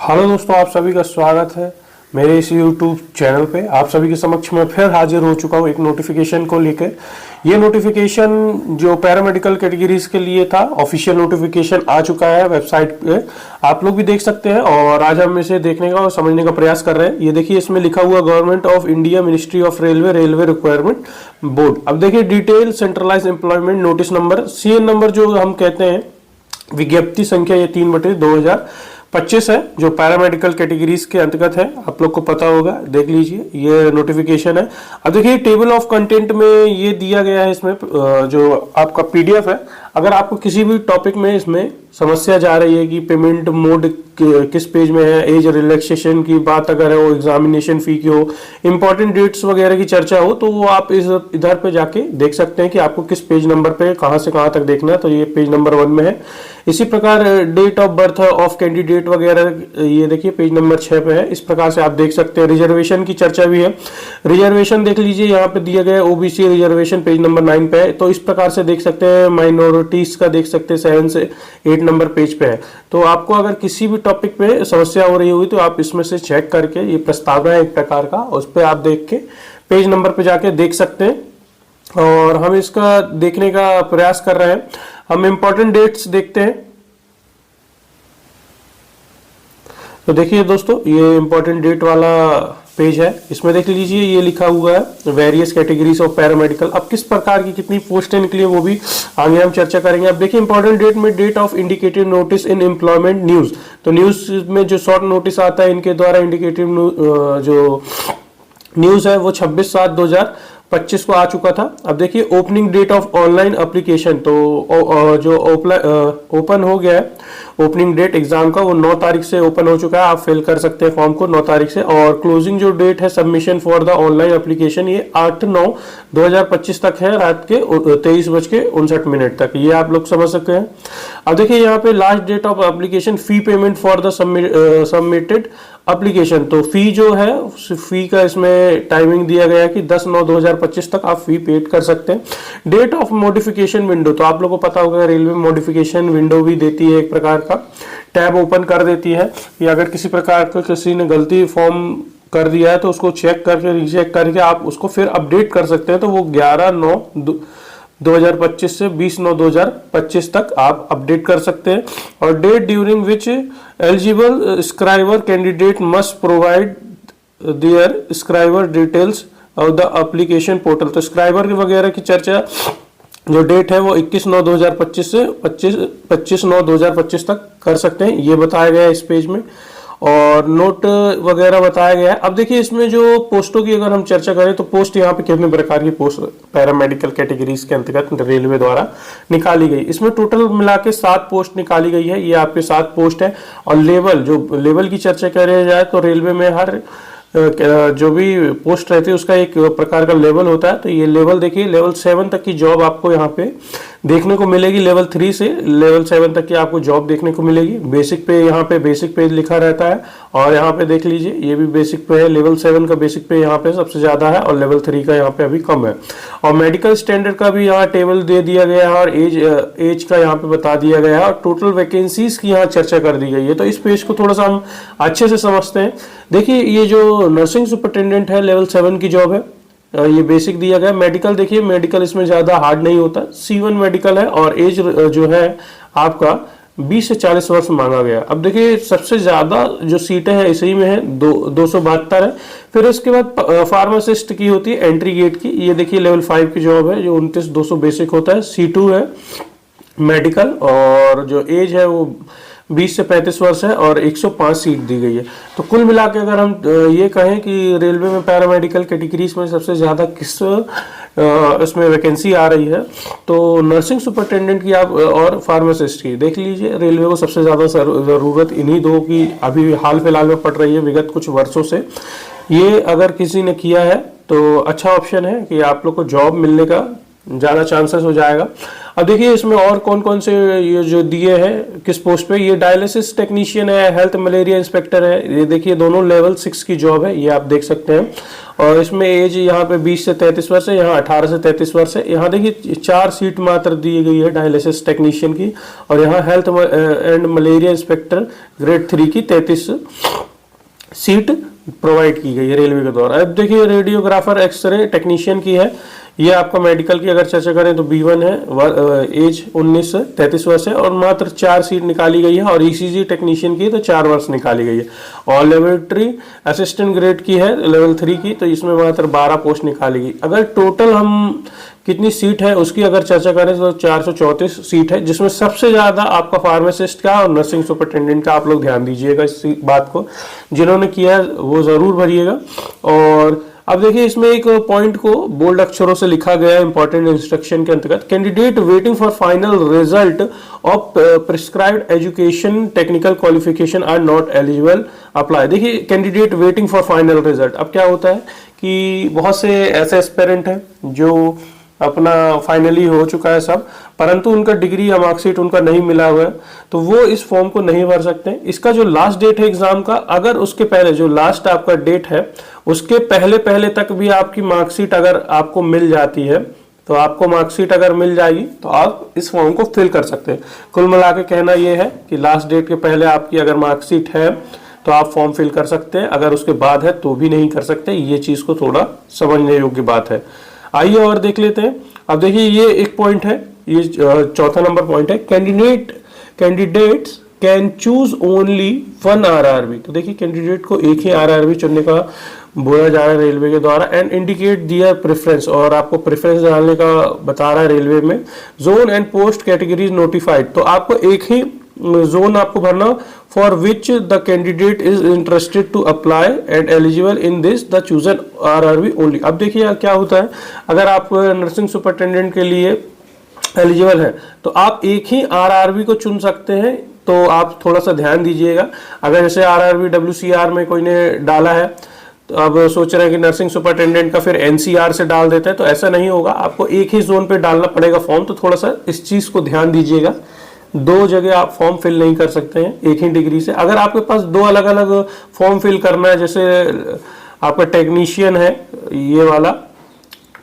Hello दोस्तों, आप सभी का स्वागत है मेरे इस YouTube चैनल पे। आप सभी के समक्ष में फिर हाजिर हो चुका हूँ एक नोटिफिकेशन को लेकर। ये नोटिफिकेशन जो पैरामेडिकल कैटेगरीज के लिए था, ऑफिशियल नोटिफिकेशन आ चुका है वेबसाइट पे, आप लोग भी देख सकते हैं। और आज हम इसे देखने का और समझने का प्रयास कर रहे हैं। ये देखिए, इसमें लिखा हुआ government of India, ministry of railway, railway requirement board. अब देखिए, detail centralize employment notice number, CN number जो हम कहते हैं, विज्ञप्ति संख्या ये 3/2025 है, जो पैरामेडिकल कैटेगरीज के अंतर्गत है। आप लोग को पता होगा, देख लीजिए, ये नोटिफिकेशन है। अब देखिए, टेबल ऑफ कंटेंट में ये दिया गया है, इसमें जो आपका PDF है। अगर आपको किसी भी टॉपिक में इसमें समस्या जा रही है कि पेमेंट मोड किस पेज में है, एज रिलैक्सेशन की बात अगर है, वो एग्जामिनेशन फी की हो, इंपॉर्टेंट डेट्स वगैरह की चर्चा हो, तो वो आप इधर पे जाके देख सकते हैं कि आपको किस पेज नंबर पे कहां से कहां तक देखना है। तो ये पेज नंबर 1 में है। इसी प्रकार date of birth of candidate वगैरह, ये देखिए पेज नंबर 6 पे है। इस प्रकार से आप देख सकते हैं। रिजर्वेशन की चर्चा भी है। रिजर्वेशन देख लीजिए, यहाँ पे दिया गया OBC रिजर्वेशन पेज नंबर 9 पे है। तो इस प्रकार से देख सकते हैं। माइनॉरिटीज का देख सकते हैं 7 से 8 नंबर पेज पे है। तो आपको अगर किसी भी टॉपिक पे समस्या हो रही होगी तो आप इसमें से चेक करके, ये प्रस्तावना है एक प्रकार का, उस पर आप देख के पेज नंबर पे जाके देख सकते हैं। और हम इसका देखने का प्रयास कर रहे हैं। हम इंपॉर्टेंट डेट्स देखते हैं। तो देखिए दोस्तों, ये इंपॉर्टेंट डेट वाला पेज है। इसमें देख लीजिए, ये लिखा हुआ है वेरियस कैटेगरीज ऑफ पैरामेडिकल। अब किस प्रकार की कितनी पोस्टें निकली है वो भी आगे हम चर्चा करेंगे। अब देखिए, इंपॉर्टेंट डेट में date of indicative notice in employment news. तो न्यूज में जो शॉर्ट नोटिस आता है, इनके द्वारा इंडिकेटिव जो न्यूज है वो 26/7/2025 को आ चुका था। अब देखिए, opening date of online application, तो जो ओपन हो गया है, ओपनिंग डेट एग्जाम का वो 9 तारीख से ओपन हो चुका है। आप फिल कर सकते हैं फॉर्म को 9 तारीख से। और क्लोजिंग जो डेट है submission for the online application, ये 8/9/2025 तक है, रात के 23:59 तक। ये आप लोग समझ सकते हैं। अब देखिए, यहाँ पे last date of application fee payment for the submitted application. तो फी जो है, फी का इसमें टाइमिंग दिया गया है कि 10/9/2025 तक आप फी पेड कर सकते हैं। डेट ऑफ मॉडिफिकेशन विंडो, तो आप लोगों को पता होगा रेलवे मॉडिफिकेशन विंडो भी देती है, एक प्रकार का टैब ओपन कर देती है कि अगर किसी प्रकार का किसी ने गलती फॉर्म कर दिया है तो उसको चेक करके, रिचेक करके आप उसको फिर अपडेट कर सकते हैं। तो वो 11/9/2025 से 20/9/2025 तक आप अपडेट कर सकते हैं। और date during which eligible scribe candidate must provide their scribe details of the application portal. तो स्क्राइबर वगैरह की चर्चा, जो डेट है वो 21/9/2025 से 25/9/2025 तक कर सकते हैं। ये बताया गया है इस पेज में। और नोट वगैरह बताया गया है। अब देखिए, इसमें जो पोस्टों की अगर हम चर्चा करें तो पोस्ट यहाँ पे कितने प्रकार की पोस्ट पैरामेडिकल कैटेगरीज के अंतर्गत रेलवे द्वारा निकाली गई। इसमें टोटल मिला के 7 पोस्ट निकाली गई है। ये आपके 7 पोस्ट है। और लेवल, जो लेवल की चर्चा करें जाए तो रेलवे में हर जो भी पोस्ट रहती है उसका एक प्रकार का लेवल होता है। तो ये लेवल देखिए, लेवल 7 तक की जॉब आपको यहाँ पे देखने को मिलेगी। लेवल 3 से लेवल 7 तक की आपको जॉब देखने को मिलेगी। बेसिक पे, यहाँ पे बेसिक पे लिखा रहता है। और यहाँ पे देख लीजिए, ये भी बेसिक पे है। लेवल 7 का बेसिक पे यहाँ पे सबसे ज्यादा है और लेवल 3 का यहाँ पे अभी कम है। और मेडिकल स्टैंडर्ड का भी यहाँ टेबल दे दिया गया है और एज का यहाँ पे बता दिया गया है। और टोटल वैकेंसीज की यहाँ चर्चा कर दी गई है। तो इस पेज को थोड़ा सा हम अच्छे से समझते हैं। देखिए, ये जो नर्सिंग सुपरिटेंडेंट है, लेवल 7 की जॉब है। ये बेसिक दिया गया। मेडिकल देखिए, मेडिकल इसमें ज्यादा हार्ड नहीं होता, C1 मेडिकल है। और एज जो है आपका 20 से 40 वर्ष मांगा गया। अब देखिए, सबसे ज्यादा जो सीटें हैं इसी में है, 272 है। फिर उसके बाद फार्मासिस्ट की होती है, एंट्री गेट की। ये देखिए, लेवल 5 की जॉब है, जो 29,200 बेसिक होता है। C2 है मेडिकल। और जो एज है वो 20 से 35 वर्ष है। और 105 सीट दी गई है। तो कुल मिला के अगर हम ये कहें कि रेलवे में पैरामेडिकल कैटेगरीज में सबसे ज्यादा किस इसमें वैकेंसी आ रही है, तो नर्सिंग सुपरिटेंडेंट की आप और फार्मासिस्ट की देख लीजिए। रेलवे को सबसे ज्यादा जरूरत इन्हीं दो की अभी हाल फिलहाल में पड़ रही है, विगत कुछ वर्षों से। ये अगर किसी ने किया है तो अच्छा ऑप्शन है कि आप लोग को जॉब मिलने का ज़्यादा चांसेस हो जाएगा। अब देखिए इसमें और कौन कौन से ये जो दिए हैं किस पोस्ट पे, ये डायलिसिस टेक्नीशियन है, हेल्थ मलेरिया इंस्पेक्टर है, ये देखिए दोनों लेवल 6 की जॉब है, ये आप देख सकते हैं। और इसमें एज यहाँ पे 20 से 33 वर्ष है, यहाँ 18 से 33 वर्ष है। यहाँ देखिए 4 सीट मात्र दी गई है डायलिसिस टेक्नीशियन की, और यहाँ health and malaria inspector grade 3 की 33 सीट प्रोवाइड की गई है रेलवे के द्वारा। अब देखिए रेडियोग्राफर एक्सरे टेक्नीशियन की है, ये आपका मेडिकल की अगर चर्चा करें तो B1 है, एज 19 से 33 वर्ष है, और मात्र 4 सीट निकाली गई है। और ECG टेक्नीशियन की तो 4 वर्ष निकाली गई है। और लेबोरेटरी असिस्टेंट ग्रेड की है लेवल 3 की, तो इसमें मात्र 12 पोस्ट निकाली गई। अगर टोटल हम कितनी सीट है उसकी अगर चर्चा करें तो 434 सीट है, जिसमें सबसे ज्यादा आपका फार्मासिस्ट का और नर्सिंग सुपरिटेंडेंट का, आप लोग ध्यान दीजिएगा इस बात को, जिन्होंने किया वो जरूर भरिएगा। और अब देखिए इसमें एक पॉइंट को बोल्ड अक्षरों से लिखा गया है इंपॉर्टेंट इंस्ट्रक्शन के अंतर्गत, candidate waiting for final result of prescribed education technical qualification are not eligible apply. देखिए candidate waiting for final result, अब क्या होता है कि बहुत से ऐसे एस्पिरेंट हैं जो अपना फाइनली हो चुका है सब, परंतु उनका डिग्री या मार्कशीट उनका नहीं मिला हुआ है, तो वो इस फॉर्म को नहीं भर सकते। इसका जो लास्ट डेट है एग्जाम का, अगर उसके पहले जो लास्ट आपका डेट है उसके पहले पहले तक भी आपकी मार्कशीट अगर आपको मिल जाती है, तो आपको मार्कशीट अगर मिल जाएगी तो आप इस फॉर्म को फिल कर सकते हैं। कुल मिला के कहना यह है कि लास्ट डेट के पहले आपकी अगर मार्कशीट है तो आप फॉर्म फिल कर सकते हैं, अगर उसके बाद है तो भी नहीं कर सकते। ये चीज को थोड़ा समझने योग्य बात है। आइए और देख लेते हैं। अब देखिए ये एक पॉइंट है, ये चौथा नंबर पॉइंट है, candidates can choose only 1 RRB। तो देखिए कैंडिडेट को एक ही RRB चुनने का बोला जा रहा है रेलवे के द्वारा। एंड इंडिकेट दियर प्रेफरेंस, और आपको प्रेफरेंस डालने का बता रहा है रेलवे में। Zone and post categories notified, तो आपको एक ही जोन आपको भरना, for which the candidate is interested to apply and eligible in this the chosen RRB only. अब देखिए क्या होता है, अगर आप नर्सिंग सुपरिटेंडेंट के लिए एलिजिबल है तो आप एक ही RRB को चुन सकते हैं। तो आप थोड़ा सा ध्यान दीजिएगा, अगर जैसे RRB WCR में कोई ने डाला है तो अब सोच रहे हैं कि नर्सिंग सुपरिटेंडेंट का फिर NCR से डाल देते हैं, तो ऐसा नहीं होगा, आपको एक ही जोन पे डालना पड़ेगा फॉर्म। तो थोड़ा सा इस चीज को ध्यान दीजिएगा, 2 जगह आप फॉर्म फिल नहीं कर सकते हैं एक ही डिग्री से। अगर आपके पास 2 अलग अलग फॉर्म फिल करना है, जैसे आपका टेक्नीशियन है, ये वाला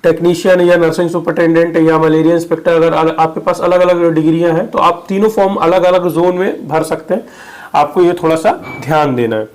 टेक्नीशियन या नर्सिंग सुपरिटेंडेंट या मलेरिया इंस्पेक्टर, अगर आपके पास अलग अलग डिग्रियां हैं तो आप तीनों फॉर्म अलग अलग जोन में भर सकते हैं। आपको ये थोड़ा सा ध्यान देना है।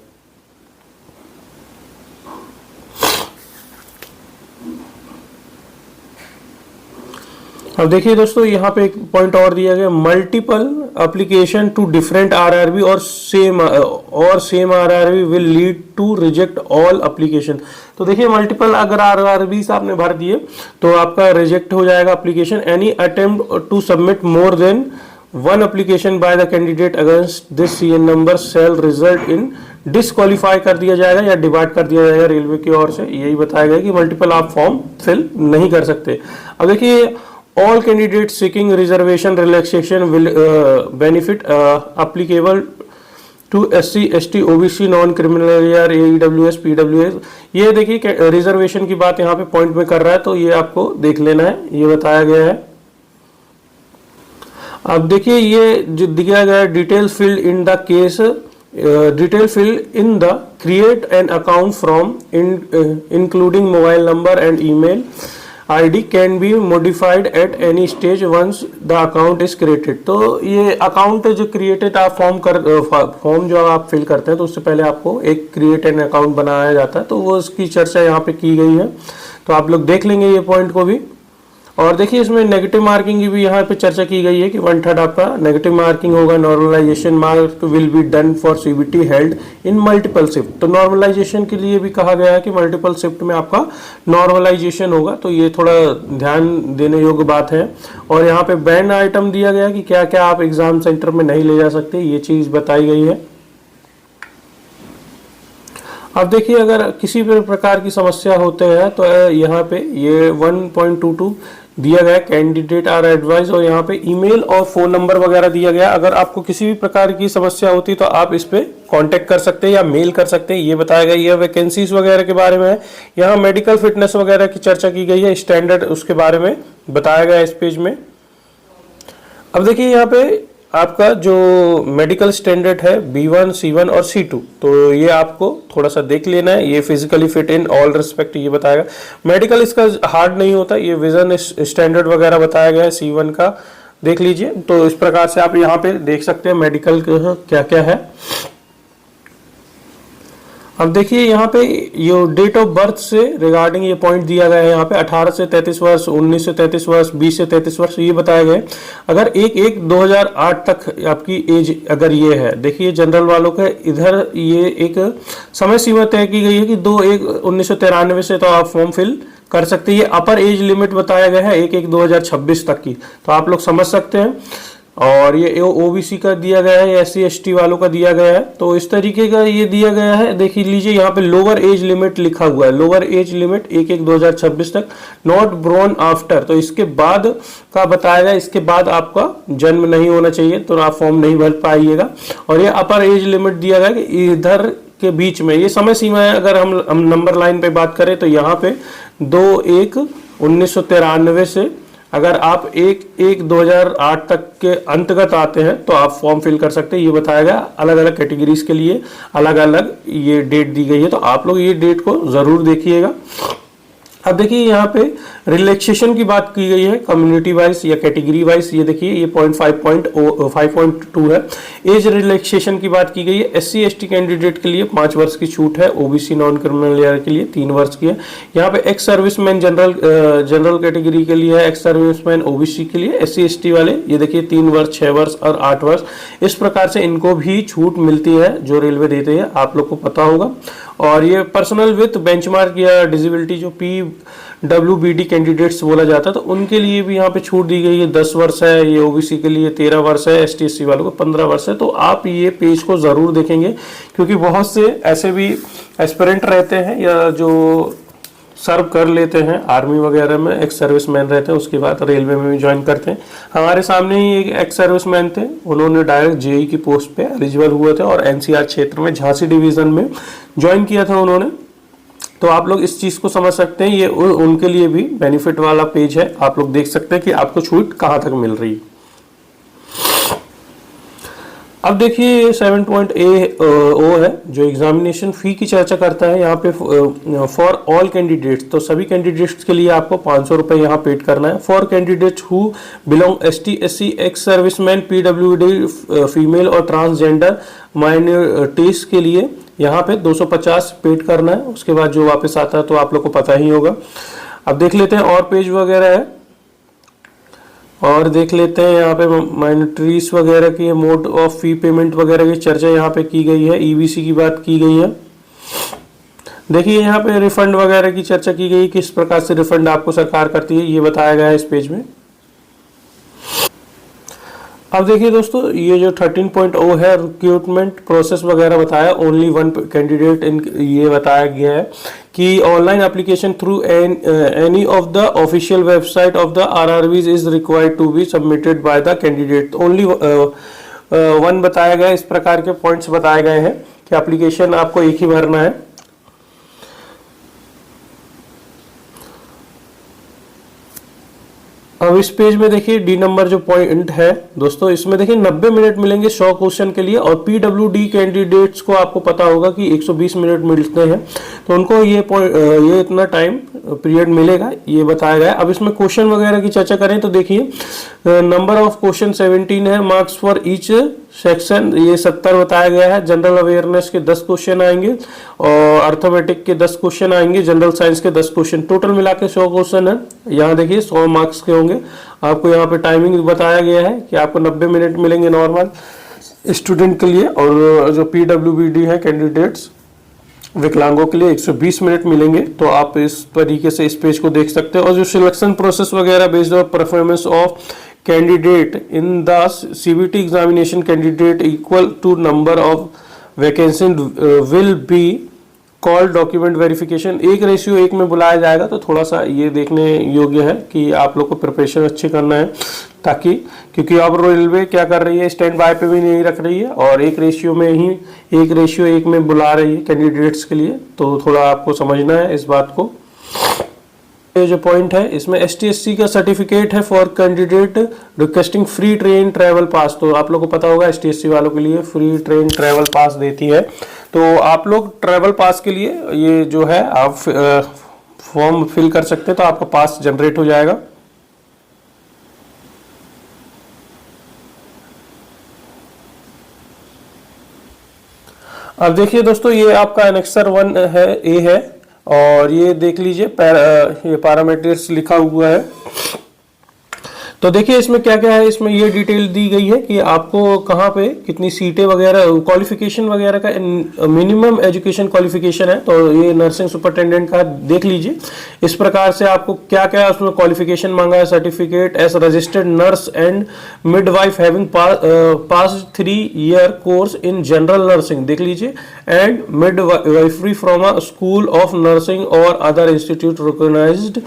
अब देखिए दोस्तों यहाँ पे एक पॉइंट और दिया गया, multiple application to different RRB और same RRB will lead to reject all application. तो देखिए मल्टीपल अगर RRBs आपने भर दिए तो आपका रिजेक्ट हो जाएगा application. Any attempt to submit more than 1 application by the candidate against this CN number shall result in disqualify कर दिया जाएगा या डिबार्ट कर दिया जाएगा रेलवे की ओर से। यही बताया गया कि मल्टीपल आप फॉर्म फिल नहीं कर सकते। अब देखिए all candidates seeking reservation relaxation will benefit applicable to SC, ST, OBC, non criminal area, AEWS, PWS। ये देखिए रिजर्वेशन की बात यहाँ पे पॉइंट में कर रहा है, तो ये आपको देख लेना है, ये बताया गया है। अब देखिए ये जो दिया गया है, detail filled in the case, detail filled in the create an account from including mobile number and email ID can be modified at any stage once the account is created। तो ये अकाउंट जो created आप form जो आप fill करते हैं तो उससे पहले आपको एक क्रिएट एन अकाउंट बनाया जाता है, तो वो इसकी चर्चा यहाँ पे की गई है, तो आप लोग देख लेंगे ये पॉइंट को भी। और देखिए इसमें नेगेटिव मार्किंग की भी यहाँ पे चर्चा की गई है कि 1/3 आपका नेगेटिव मार्किंग होगा। Normalization mark will be done for CBT held in multiple shift. तो नॉर्मलाइजेशन के लिए भी कहा गया है कि मल्टीपल शिफ्ट में आपका नॉर्मलाइजेशन होगा, तो ये थोड़ा ध्यान देने योग्य बात है। और यहाँ पे बैन आइटम दिया गया कि क्या क्या आप एग्जाम सेंटर में नहीं ले जा सकते, ये चीज बताई गई है। अब देखिए अगर किसी भी प्रकार की समस्या होते हैं तो यहाँ पे ये 1.22 दिया गया कैंडिडेट आर एडवाइज, और यहाँ पे ईमेल और फोन नंबर वगैरह दिया गया। अगर आपको किसी भी प्रकार की समस्या होती तो आप इस पे कांटेक्ट कर सकते हैं या मेल कर सकते हैं, ये बताया गया। ये वैकेंसीज वगैरह के बारे में है। यहाँ मेडिकल फिटनेस वगैरह की चर्चा की गई है, स्टैंडर्ड उसके बारे में बताया गया इस पेज में। अब देखिए यहाँ पे आपका जो मेडिकल स्टैंडर्ड है B1, C1 और C2, तो ये आपको थोड़ा सा देख लेना है। ये physically fit in all respect ये बताएगा। मेडिकल इसका हार्ड नहीं होता, ये विजन स्टैंडर्ड वगैरह बताया गया है C1 का, देख लीजिए। तो इस प्रकार से आप यहाँ पे देख सकते हैं मेडिकल क्या क्या है। अब देखिए यहाँ पे ये डेट ऑफ बर्थ से रिगार्डिंग ये पॉइंट दिया गया है। यहाँ पे 18 से 33 वर्ष, 19 से 33 वर्ष, 20 से 33 वर्ष ये बताया गया है। अगर 1/1/2008 तक आपकी एज अगर ये है, देखिए जनरल वालों का इधर ये एक समय सीमा तय की गई है कि 2/1/1993 से तो आप फॉर्म फिल कर सकते हैं। ये अपर एज लिमिट बताया गया है 1/1/2026 तक की, तो आप लोग समझ सकते हैं। और ये ओबीसी का दिया गया है, SC ST वालों का दिया गया है, तो इस तरीके का ये दिया गया है। देख लीजिए यहाँ पे लोअर एज लिमिट लिखा हुआ है, लोअर एज लिमिट 1/1/2026 तक, नॉट ब्रोन आफ्टर, तो इसके बाद का बताया गया, इसके बाद आपका जन्म नहीं होना चाहिए तो आप फॉर्म नहीं भर पाइएगा। और ये अपर एज लिमिट दिया गया कि इधर के बीच में ये समय सीमा है। अगर हम नंबर लाइन पे बात करें तो यहाँ पे 2/1/1993 से अगर आप 1/1/2008 तक के अंतर्गत आते हैं तो आप फॉर्म फिल कर सकते हैं। ये बताया गया अलग अलग कैटेगरीज के लिए अलग अलग ये डेट दी गई है, तो आप लोग ये डेट को जरूर देखिएगा। अब देखिए यहाँ पे रिलैक्सेशन की बात की गई है कम्युनिटी वाइज या कैटेगरी वाइज। ये देखिए ये 5.2 है। एज रिलैक्सेशन की बात की गई है। SC ST कैंडिडेट के लिए 5 वर्ष की छूट है, OBC नॉन क्रिमिनल ईयर के लिए 3 वर्ष की है। यहाँ पे एक्स सर्विसमैन जनरल कैटेगरी के लिए है, एक्स सर्विसमैन OBC के लिए, SC ST वाले ये देखिए 3 वर्ष, 6 वर्ष और 8 वर्ष, इस प्रकार से इनको भी छूट मिलती है जो रेलवे देती है, आप लोग को पता होगा। और ये पर्सनल विथ बेंचमार्क या डिसेबिलिटी जो PWBD कैंडिडेट्स बोला जाता है, तो उनके लिए भी यहाँ पे छूट दी गई है। 10 वर्ष है, ये OBC के लिए 13 वर्ष है, ST SC वालों को 15 वर्ष है। तो आप ये पेज को जरूर देखेंगे, क्योंकि बहुत से ऐसे भी एस्पिरेंट रहते हैं या जो सर्व कर लेते हैं आर्मी वगैरह में, एक्स सर्विसमैन रहते हैं, उसके बाद रेलवे में भी ज्वाइन करते हैं। हमारे सामने ही एक एक्स सर्विसमैन थे, उन्होंने डायरेक्ट JEE की पोस्ट पे एलिजिबल हुए थे और NCR क्षेत्र में झांसी डिवीजन में ज्वाइन किया था उन्होंने। तो आप लोग इस चीज को समझ सकते हैं, ये उनके लिए भी बेनिफिट वाला पेज है। आप लोग देख सकते हैं कि आपको छूट कहां तक मिल रही है। अब देखिए 7.A है जो एग्जामिनेशन फी की चर्चा करता है। यहाँ पे फॉर ऑल कैंडिडेट्स, तो सभी कैंडिडेट्स के लिए आपको 500 रुपए यहाँ पेड करना है। For candidates who belong ST SC ex serviceman PWD female और ट्रांसजेंडर माइनॉरिटीज के लिए यहाँ पे 250 पेड करना है। उसके बाद जो वापस आता है तो आप लोग को पता ही होगा। अब देख लेते हैं और पेज वगैरह है, और देख लेते हैं यहाँ पे माइनॉरिटीज वगैरह की मोड ऑफ फी पेमेंट वगैरह की चर्चा यहाँ पे की गई है। EBC की बात की गई है। देखिए यहाँ पे रिफंड वगैरह की चर्चा की गई, किस प्रकार से रिफंड आपको सरकार करती है, ये बताया गया है इस पेज में। अब देखिए दोस्तों, ये जो 13.0 है रिक्रूटमेंट प्रोसेस वगैरह बताया, ओनली 1 कैंडिडेट इन, ये बताया गया है कि online application through any of the official website of the RRBs is required to be submitted by the candidate. Only 1 बताया गया। इस प्रकार के पॉइंट्स बताए गए हैं कि एप्लीकेशन आपको एक ही भरना है। अब इस पेज में देखिए D नंबर जो पॉइंट है दोस्तों, इसमें देखिए 90 मिनट मिलेंगे 100 क्वेश्चन के लिए, और PWD कैंडिडेट्स को आपको पता होगा कि 120 मिनट मिलते हैं, तो उनको ये इतना टाइम पीरियड मिलेगा, ये बताया गया है। अब इसमें क्वेश्चन वगैरह की चर्चा करें तो देखिए नंबर ऑफ क्वेश्चन 17 है, मार्क्स फॉर ईच सेक्शन ये 70 बताया गया है। जनरल अवेयरनेस के 10 क्वेश्चन आएंगे, और अर्थमेटिक के 10 क्वेश्चन आएंगे, जनरल साइंस के 10 क्वेश्चन, टोटल मिला के 100 क्वेश्चन है। यहाँ देखिए 100 मार्क्स के होंगे। आपको यहाँ पे टाइमिंग बताया गया है कि आपको 90 मिनट मिलेंगे नॉर्मल स्टूडेंट के लिए, और जो PWBD है कैंडिडेट्स विकलांगों के लिए 120 मिनट मिलेंगे। तो आप इस तरीके से इस पेज को देख सकते हैं। और जो सिलेक्शन प्रोसेस वगैरह based on performance of candidate in the CBT examination candidate equal to number of vacancy will be call document verification 1:1 में बुलाया जाएगा। तो थोड़ा सा ये देखने योग्य है कि आप लोग को प्रिपरेशन अच्छे करना है, ताकि क्योंकि अब रेलवे क्या कर रही है, स्टैंड बाय पे भी नहीं रख रही है और 1:1 में बुला रही है कैंडिडेट्स के लिए। तो थोड़ा आपको समझना है इस बात को। ये जो पॉइंट है इसमें STSC का सर्टिफिकेट है for candidate requesting free train travel pass. तो आप लोग को पता होगा STSC वालों के लिए फ्री ट्रेन ट्रैवल पास देती है। तो आप लोग ट्रैवल पास के लिए ये जो है आप फॉर्म फिल कर सकते हैं, तो आपका पास जनरेट हो जाएगा। अब देखिए दोस्तों, ये आपका एनेक्सर 1 है, ए है, और ये देख लीजिए ये पैरामीटर्स लिखा हुआ है। तो देखिए इसमें क्या क्या है, इसमें ये डिटेल दी गई है कि आपको कहाँ पे कितनी सीटें वगैरह, क्वालिफिकेशन वगैरह का मिनिमम एजुकेशन क्वालिफिकेशन है। तो ये नर्सिंग सुपरिटेंडेंट का देख लीजिए इस प्रकार से आपको क्या क्या उसमें क्वालिफिकेशन मांगा है। Certificate as registered nurse and midwife having pass 3 year course in general nursing, देख लीजिए, and midwifery from a school of nursing और other institute recognised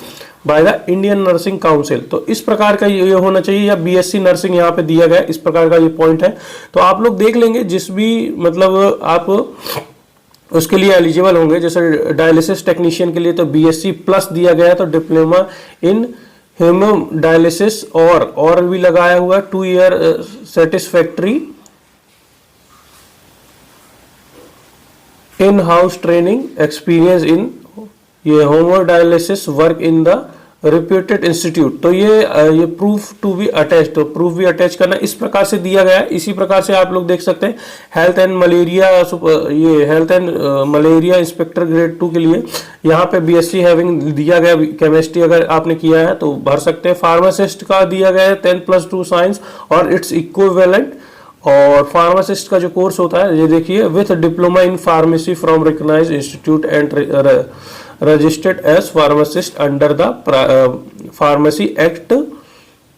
by the Indian nursing council. तो इस प्रकार का ये होना चाहिए, या BSc नर्सिंग यहाँ पे दिया गया है, इस प्रकार का ये पॉइंट है। तो आप लोग देख लेंगे जिस भी मतलब आप उसके लिए एलिजिबल होंगे, जैसे डायलिसिस टेक्नीशियन के लिए तो BSc प्लस दिया गया है, तो डिप्लोमा इन हेमोडायलिसिस और भी लगाया हुआ है 2 year satisfactory in house training experience in ये haemodialysis work in the reputed institute. तो ये प्रूफ टू बी अटैच, तो प्रूफ भी अटैच करना इस प्रकार से दिया गया है। इसी प्रकार से आप लोग देख सकते हैं health and malaria inspector grade 2 के लिए यहाँ पे BSc हैविंग दिया गया, केमिस्ट्री अगर आपने किया है तो भर सकते हैं। फार्मासिस्ट का दिया गया है 10+2 साइंस और इट्स इक्विवेलेंट। और फार्मासिस्ट का जो कोर्स होता है ये देखिए, with diploma in pharmacy from recognized institute and registered as pharmacist under the pharmacy act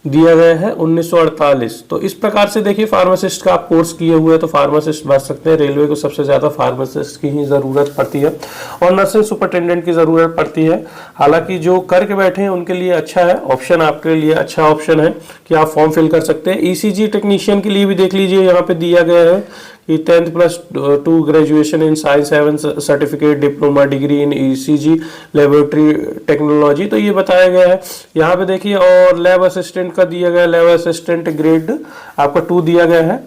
दिया गया है 1948। तो इस प्रकार से देखिए फार्मासिस्ट का आप कोर्स किए हुए हैं तो फार्मासिस्ट भर सकते हैं। रेलवे को सबसे ज्यादा फार्मासिस्ट की ही जरूरत पड़ती है और नर्सिंग सुपरिटेंडेंट की जरूरत पड़ती है। हालांकि जो करके बैठे हैं उनके लिए अच्छा है ऑप्शन, आपके लिए अच्छा ऑप्शन है कि आप फॉर्म फिल कर सकते हैं। ECG टेक्नीशियन के लिए भी देख लीजिए, यहाँ पे दिया गया है कि 10+2 graduation in science 7 certificate diploma degree in ECG laboratory technology, तो ये बताया गया है। यहाँ पे देखिए, और लैब असिस्टेंट का दिया गया, लैब असिस्टेंट ग्रेड आपका 2 दिया गया है।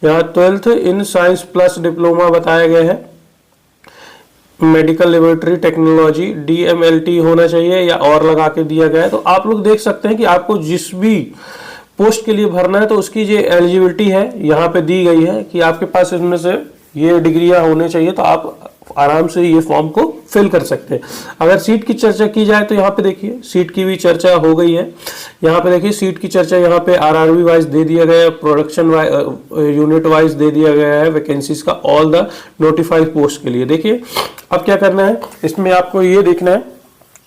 यहाँ 12th in science plus diploma बताया गया है। मेडिकल लेबोरेटरी टेक्नोलॉजी DMLT होना चाहिए या और लगा के दिया गया है। तो आप लोग देख सकते हैं कि आपको जिस भी पोस्ट के लिए भरना है तो उसकी जो एलिजिबिलिटी है यहाँ पे दी गई है कि आपके पास इसमें से ये डिग्रियां होने चाहिए, तो आप आराम से ये फॉर्म को फिल कर सकते हैं। अगर सीट की चर्चा की जाए तो यहाँ पे देखिए सीट की भी चर्चा हो गई है। यहाँ पे देखिए सीट की चर्चा यहाँ पे RRB वाइज दे दिया गया है, प्रोडक्शन यूनिट वाइज दे दिया गया है वैकेंसीज का ऑल द नोटिफाइड पोस्ट के लिए। देखिए अब क्या करना है, इसमें आपको ये देखना है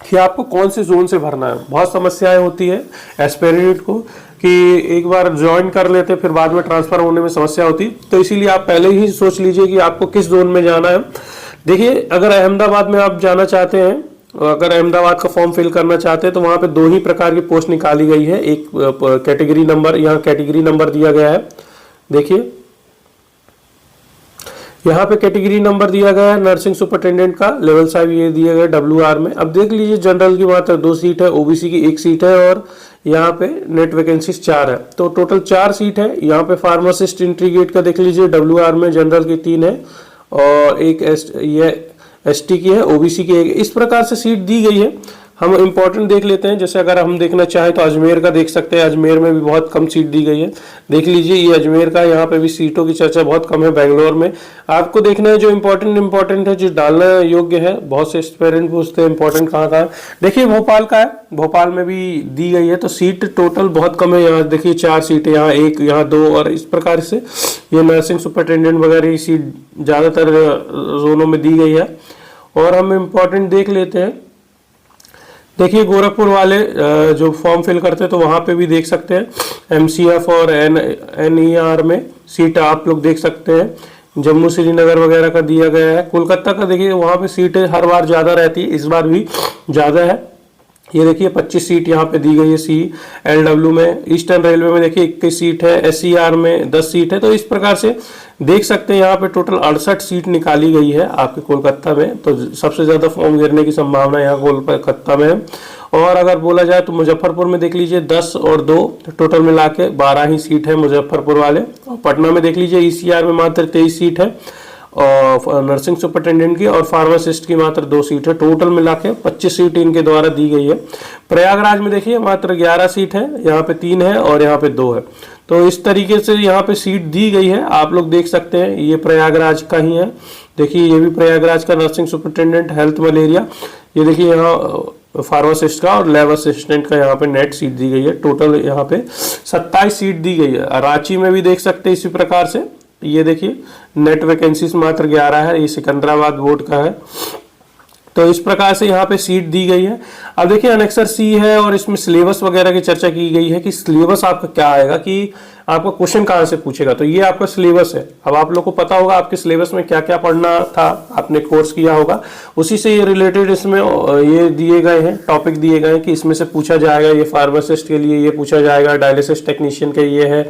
कि आपको कौन से जोन से भरना है। बहुत समस्याएं होती है एस्पिरेंट को कि एक बार ज्वाइन कर लेते फिर बाद में ट्रांसफर होने में समस्या होती, तो इसीलिए आप पहले ही सोच लीजिए कि आपको किस जोन में जाना है। देखिए अगर अहमदाबाद में आप जाना चाहते हैं, अगर अहमदाबाद का फॉर्म फिल करना चाहते हैं तो वहां पे 2 ही प्रकार की पोस्ट निकाली गई है। एक कैटेगरी नंबर, यहाँ कैटेगरी नंबर दिया गया है, देखिए यहाँ पे कैटेगरी नंबर दिया गया है नर्सिंग सुपरिटेंडेंट का लेवल 5 ये दिया गया WR में। अब देख लीजिए जनरल की मात्र 2 सीट है, OBC की 1 सीट है और यहाँ पे नेट वैकेंसीज 4 है, तो टोटल 4 सीट है। यहाँ पे फार्मासिस्ट इंट्रीगेट का देख लीजिए WR में, जनरल की 3 है और एक ST की है, OBC की 1। इस प्रकार से सीट दी गई है। हम इंपॉर्टेंट देख लेते हैं, जैसे अगर हम देखना चाहें तो अजमेर का देख सकते हैं, अजमेर में भी बहुत कम सीट दी गई है। देख लीजिए ये अजमेर का, यहाँ पे भी सीटों की चर्चा बहुत कम है। बेंगलोर में आपको देखना है जो इंपॉर्टेंट है, जो डालना योग्य है। बहुत से पेरेंट पूछते हैं इंपॉर्टेंट कहाँ का है। देखिए भोपाल का है, भोपाल में भी दी गई है, तो सीट टोटल बहुत कम है। यहाँ देखिए 4 सीटें, यहाँ 1, यहाँ 2 और इस प्रकार से ये नर्सिंग सुपरिटेंडेंट वगैरह की सीट ज्यादातर जोनों में दी गई है। और हम इम्पोर्टेंट देख लेते हैं, देखिए गोरखपुर वाले जो फॉर्म फिल करते हैं तो वहां पे भी देख सकते हैं MCF और NER में सीट आप लोग देख सकते हैं। जम्मू श्रीनगर वगैरह का दिया गया है। कोलकाता का देखिए वहाँ पे सीटें हर बार ज़्यादा रहती है, इस बार भी ज़्यादा है। ये देखिए 25 सीट यहाँ पे दी गई है CLW में। ईस्टर्न रेलवे में देखिए 21 सीट है, SCR में 10 सीट है। तो इस प्रकार से देख सकते हैं यहाँ पे टोटल 68 सीट निकाली गई है आपके कोलकाता में। तो सबसे ज़्यादा फॉर्म गिरने की संभावना यहाँ कोलकाता में है। और अगर बोला जाए तो मुजफ्फरपुर में देख लीजिए 10 और 2 टोटल मिला के 12 ही सीट है मुजफ्फरपुर वाले। और पटना में देख लीजिए ECR में मात्र 23 सीट है और नर्सिंग सुपरिटेंडेंट की, और फार्मासिस्ट की मात्र 2 सीट है। टोटल मिला के 25 सीट इनके द्वारा दी गई है। प्रयागराज में देखिए मात्र 11 सीट है, यहाँ पे 3 है और यहाँ पे 2 है। तो इस तरीके से यहाँ पे सीट दी गई है, आप लोग देख सकते हैं। ये प्रयागराज का ही है, देखिए ये भी प्रयागराज का नर्सिंग सुपरिटेंडेंट हेल्थ मलेरिया। ये देखिए यहाँ फार्मासिस्ट का और लैब असिस्टेंट का यहाँ पे नेट सीट दी गई है। टोटल यहाँ पे 27 सीट दी गई है। रांची में भी देख सकते हैं इसी प्रकार से, ये देखिए नेट वैकेंसीज मात्र 11 है, ये सिकंदराबाद बोर्ड का है। तो इस प्रकार से यहाँ पे सीट दी गई है। अब देखिए अनेक्सर C है और इसमें सिलेबस वगैरह की चर्चा की गई है कि सिलेबस आपका क्या आएगा, कि आपका क्वेश्चन कहाँ से पूछेगा। तो ये आपका सिलेबस है। अब आप लोग को पता होगा आपके सिलेबस में क्या क्या पढ़ना था, आपने कोर्स किया होगा, उसी से ये रिलेटेड इसमें ये दिए गए हैं, टॉपिक दिए गए हैं कि इसमें से पूछा जाएगा। ये फार्मासिस्ट के लिए ये पूछा जाएगा, डायलिसिस टेक्नीशियन के ये है,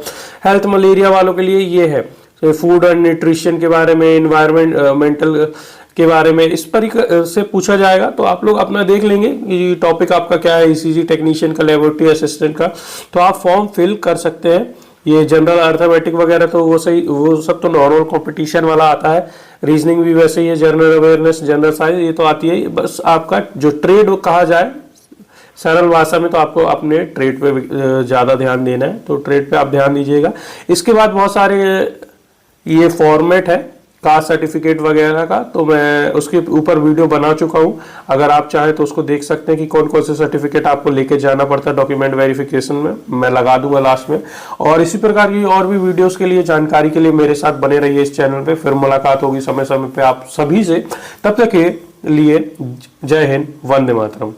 हेल्थ मलेरिया वालों के लिए ये है, तो फूड एंड न्यूट्रिशन के बारे में, इन्वायरमेंटल के बारे में, इस पर से पूछा जाएगा। तो आप लोग अपना देख लेंगे कि टॉपिक आपका क्या है, ECG टेक्नीशियन का, लेबोरेटरी असिस्टेंट का। तो आप फॉर्म फिल कर सकते हैं। ये जनरल अर्थमेटिक वगैरह तो वो सही, वो सब तो नॉर्मल कंपटीशन वाला आता है। रीजनिंग भी वैसे ही है, जनरल अवेयरनेस, जनरल साइंस, ये तो आती है। बस आपका जो ट्रेड कहा जाए सरल भाषा में, तो आपको अपने ट्रेड पे ज़्यादा ध्यान देना है, तो ट्रेड पे आप ध्यान दीजिएगा। इसके बाद बहुत सारे ये फॉर्मेट है कास्ट सर्टिफिकेट वगैरह का, तो मैं उसके ऊपर वीडियो बना चुका हूं। अगर आप चाहें तो उसको देख सकते हैं कि कौन कौन से सर्टिफिकेट आपको लेके जाना पड़ता है डॉक्यूमेंट वेरिफिकेशन में, मैं लगा दूंगा लास्ट में। और इसी प्रकार की और भी वीडियोस के लिए, जानकारी के लिए मेरे साथ बने रहिए इस चैनल पे। फिर मुलाकात होगी समय समय पे आप सभी से। तब तक के लिए जय हिंद, वंदे मातरम।